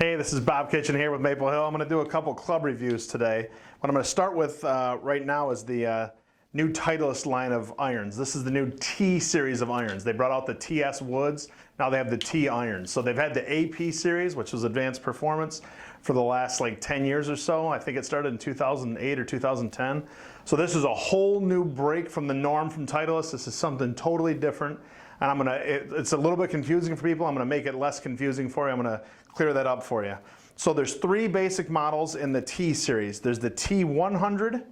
Hey, this is Bob Kitchen here with Maple Hill. I'm going to do a couple club reviews today. What I'm going to start with right now is the new Titleist line of irons. This is the new T-Series of irons. They brought out the TS woods, now they have the T irons. So they've had the AP series, which was advanced performance, for the last like 10 years or so. I think it started in 2008 or 2010. So this is a whole new break from the norm from Titleist. This is something totally different. And it's a little bit confusing for people. I'm gonna make it less confusing for you. I'm gonna clear that up for you. So there's three basic models in the T series. There's the T100,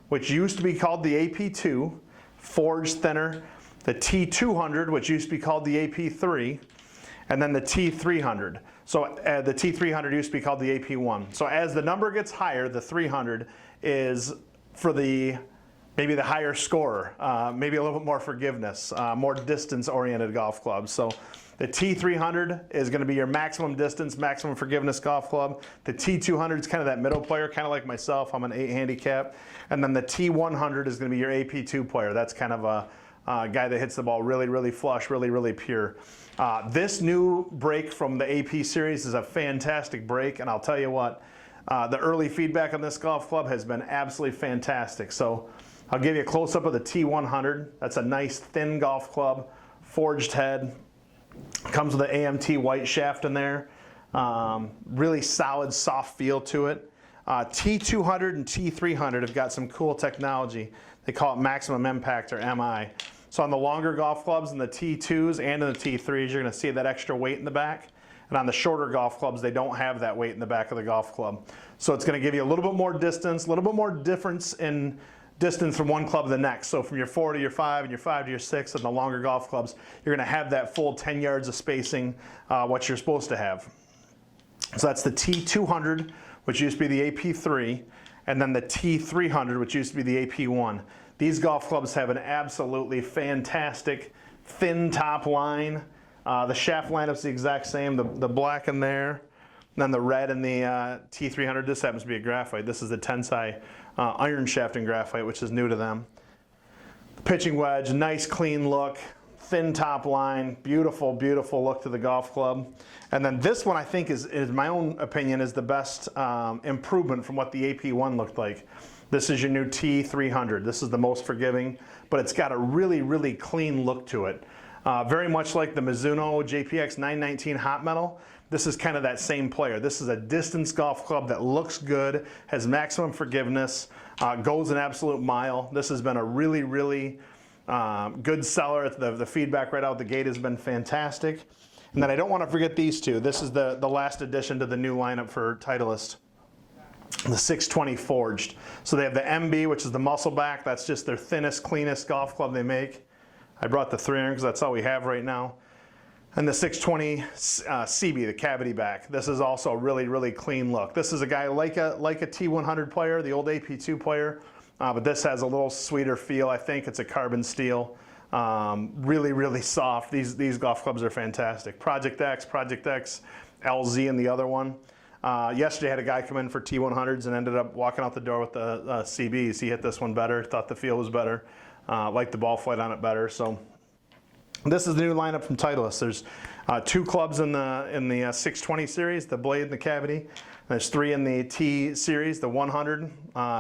which used to be called the AP2, forged thinner. The T200, which used to be called the AP3, and then the T300. So the T300 used to be called the AP1. So as the number gets higher, the 300 is for maybe the higher scorer, maybe a little bit more forgiveness, more distance-oriented golf clubs. So the T300 is going to be your maximum distance, maximum forgiveness golf club. The T200 is kind of that middle player, kind of like myself. I'm an 8 handicap. And then the T100 is going to be your AP2 player. That's kind of a guy that hits the ball really, really flush, really, really pure. This new break from the AP series is a fantastic break, and I'll tell you what, the early feedback on this golf club has been absolutely fantastic. So I'll give you a close-up of the T100. That's a nice thin golf club, forged head. Comes with an AMT white shaft in there. Really solid, soft feel to it. T200 and T300 have got some cool technology. They call it maximum impact, or MI. So on the longer golf clubs, in the T2s and in the T3s, you're going to see that extra weight in the back. And on the shorter golf clubs, they don't have that weight in the back of the golf club. So it's going to give you a little bit more distance, a little bit more difference in distance from one club to the next. So from your 4 to your 5 and your 5 to your 6 and the longer golf clubs, you're going to have that full 10 yards of spacing, what you're supposed to have. So that's the T200, which used to be the AP3, and then the T300, which used to be the AP1. These golf clubs have an absolutely fantastic thin top line. The shaft lineup's the exact same, the black in there, and then the red in the T300. This happens to be a graphite. This is the Tensai iron shaft and graphite, which is new to them. The pitching wedge, nice clean look, thin top line, beautiful, beautiful look to the golf club. And then this one, I think, is my own opinion, is the best improvement from what the AP1 looked like. This is your new T300. This is the most forgiving, but it's got a really, really clean look to it. Very much like the Mizuno JPX 919 Hot Metal. This is kind of that same player. This is a distance golf club that looks good, has maximum forgiveness, goes an absolute mile. This has been a really, really good seller. The feedback right out the gate has been fantastic. And then I don't want to forget these two. This is the last addition to the new lineup for Titleist, the 620 forged. So they have the MB, which is the muscle back. That's just their thinnest, cleanest golf club they make. I brought the 3 iron because that's all we have right now. And the 620 CB, the cavity back. This is also a really, really clean look. This is a guy like a T100 player, the old AP2 player, but this has a little sweeter feel, I think. It's a carbon steel. Really, really soft. These golf clubs are fantastic. Project X, LZ, and the other one. Yesterday I had a guy come in for T100s and ended up walking out the door with the CBs. He hit this one better, thought the feel was better, liked the ball flight on it better. So this is the new lineup from Titleist. There's 2 clubs in the 620 series, the blade and the cavity. There's 3 in the T series, the 100.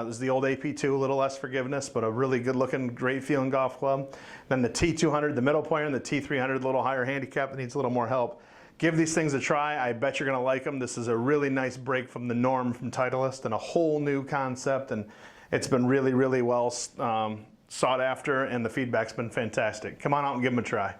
This is the old AP2, a little less forgiveness, but a really good looking, great feeling golf club. Then the T200, the middle player, and the T300, a little higher handicap that needs a little more help. Give these things a try. I bet you're going to like them. This is a really nice break from the norm from Titleist and a whole new concept, and it's been really, really well sought after, and the feedback's been fantastic. Come on out and give them a try.